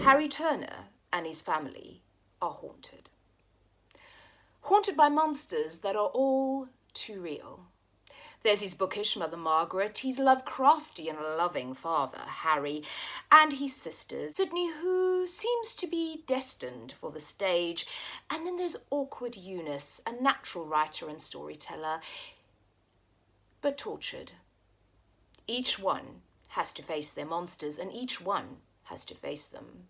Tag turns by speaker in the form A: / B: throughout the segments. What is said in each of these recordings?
A: Harry Turner and his family are haunted. Haunted by monsters that are all too real. There's his bookish mother Margaret, his Lovecraftian loving father Harry, and his sister Sydney, who seems to be destined for the stage. And then there's awkward Eunice, a natural writer and storyteller, but tortured. Each one has to face their monsters, and each one has to face them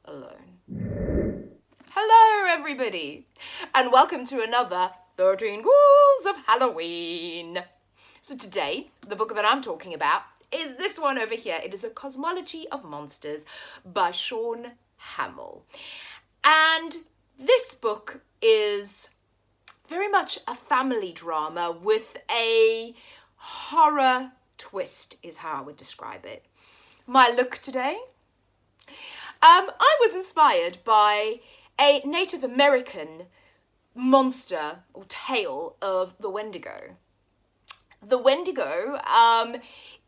A: alone. Hello, everybody, and welcome to another 13 Ghouls of Halloween. So today, the book that I'm talking about is this one over here. It is A Cosmology of Monsters by Sean Hamill. And this book is very much a family drama with a horror twist, is how I would describe it. My look today? I was inspired by a Native American monster or tale of the Wendigo. The Wendigo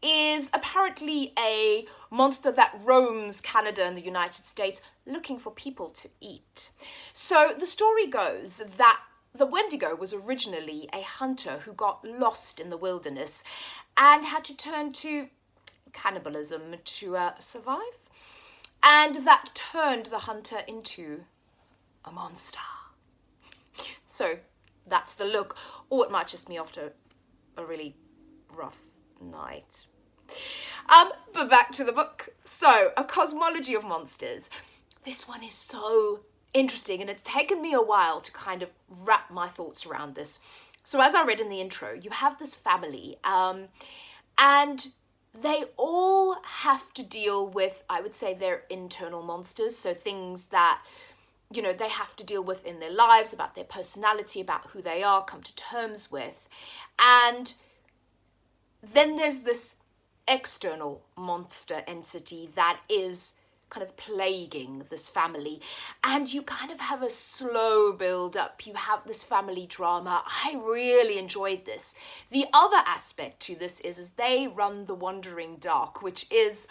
A: is apparently a monster that roams Canada and the United States looking for people to eat. So the story goes that the Wendigo was originally a hunter who got lost in the wilderness and had to turn to cannibalism to survive. And that turned the hunter into a monster. So that's the look, or it might just be after a really rough night. But back to the book. So, A Cosmology of Monsters. This one is so interesting, and it's taken me a while to kind of wrap my thoughts around this. So as I read in the intro, you have this family, and they all have to deal with, I would say, their internal monsters. So things that, you know, they have to deal with in their lives, about their personality, about who they are, come to terms with. And then there's this external monster entity that is kind of plaguing this family, and you kind of have a slow build up. You have this family drama. I really enjoyed this. The other aspect to this is they run the Wandering Dark, which is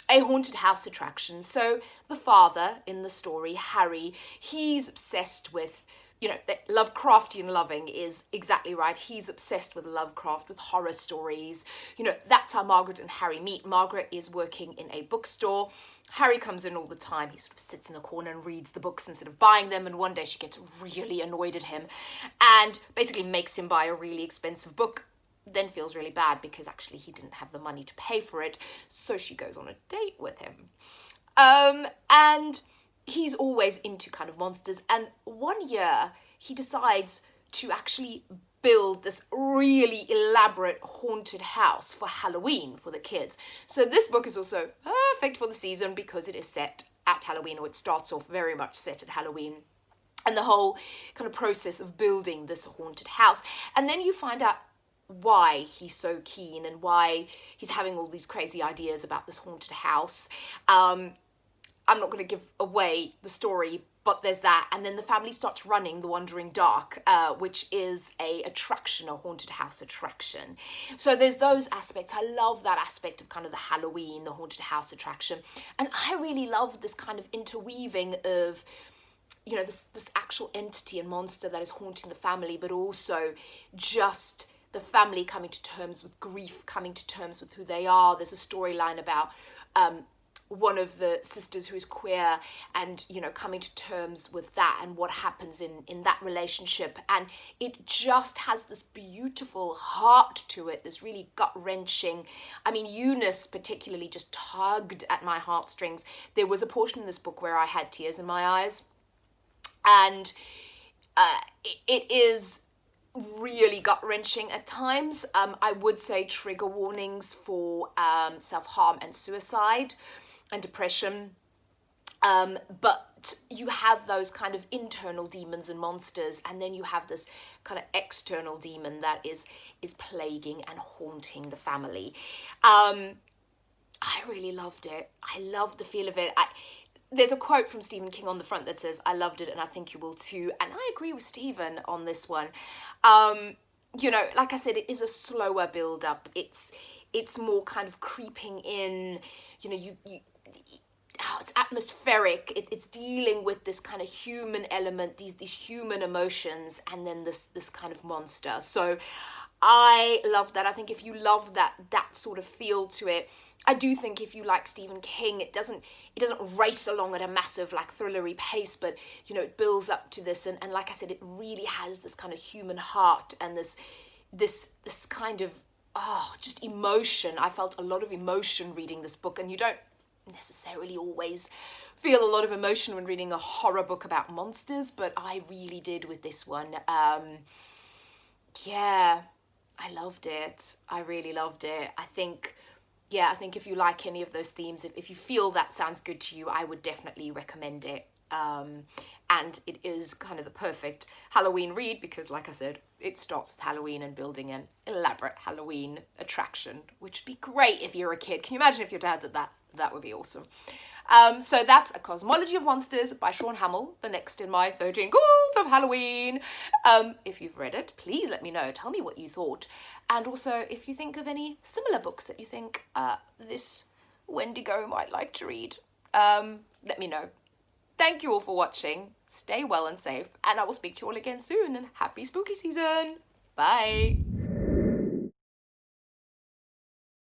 A: a haunted house attraction. So the father in the story, Harry, he's obsessed with, you know, Lovecraftian loving is exactly right. He's obsessed with Lovecraft, with horror stories. You know, that's how Margaret and Harry meet. Margaret is working in a bookstore. Harry comes in all the time. He sort of sits in a corner and reads the books instead of buying them. And one day she gets really annoyed at him and basically makes him buy a really expensive book. Then feels really bad because actually he didn't have the money to pay for it. So she goes on a date with him. And he's always into kind of monsters, and one year he decides to actually build this really elaborate haunted house for Halloween for the kids. So this book is also perfect for the season because it is set at Halloween, or it starts off very much set at Halloween, and the whole kind of process of building this haunted house. And then you find out why he's so keen and why he's having all these crazy ideas about this haunted house. I'm not going to give away the story, but there's that. And then the family starts running the Wandering Dark, which is a haunted house attraction. So there's those aspects. I love that aspect of kind of the Halloween, the haunted house attraction. And I really love this kind of interweaving of, you know, this actual entity and monster that is haunting the family, but also just the family coming to terms with grief, coming to terms with who they are. There's a storyline about one of the sisters who is queer and, you know, coming to terms with that and what happens in that relationship. And it just has this beautiful heart to it, this really gut-wrenching. I mean, Eunice particularly just tugged at my heartstrings. There was a portion in this book where I had tears in my eyes. And it is really gut-wrenching at times. I would say trigger warnings for self-harm and suicide and depression, but you have those kind of internal demons and monsters, and then you have this kind of external demon that is plaguing and haunting the family. I really loved it. I loved the feel of it. There's a quote from Stephen King on the front that says, "I loved it and I think you will too." And I agree with Stephen on this one. You know, like I said, it is a slower build up. It's more kind of creeping in, you know, it's atmospheric. It's dealing with this kind of human element, these human emotions, and then this kind of monster. So I love that. I think if you love that sort of feel to it, I do think if you like Stephen King, it doesn't race along at a massive like thrillery pace, but you know, it builds up to this, and like I said, it really has this kind of human heart and this kind of just emotion. I felt a lot of emotion reading this book, and you don't necessarily always feel a lot of emotion when reading a horror book about monsters, but I really did with this one. Yeah, I loved it. I really loved it. I think if you like any of those themes, if you feel that sounds good to you, I would definitely recommend it. And it is kind of the perfect Halloween read because, like I said, it starts with Halloween and building an elaborate Halloween attraction, which would be great if you're a kid. Can you imagine if your dad did that? That would be awesome. So that's A Cosmology of Monsters by Sean Hamill, the next in my 13 Ghouls of Halloween. If you've read it, please let me know. Tell me what you thought. And also, if you think of any similar books that you think this Wendigo might like to read, let me know. Thank you all for watching. Stay well and safe, and I will speak to you all again soon, and happy spooky season. Bye.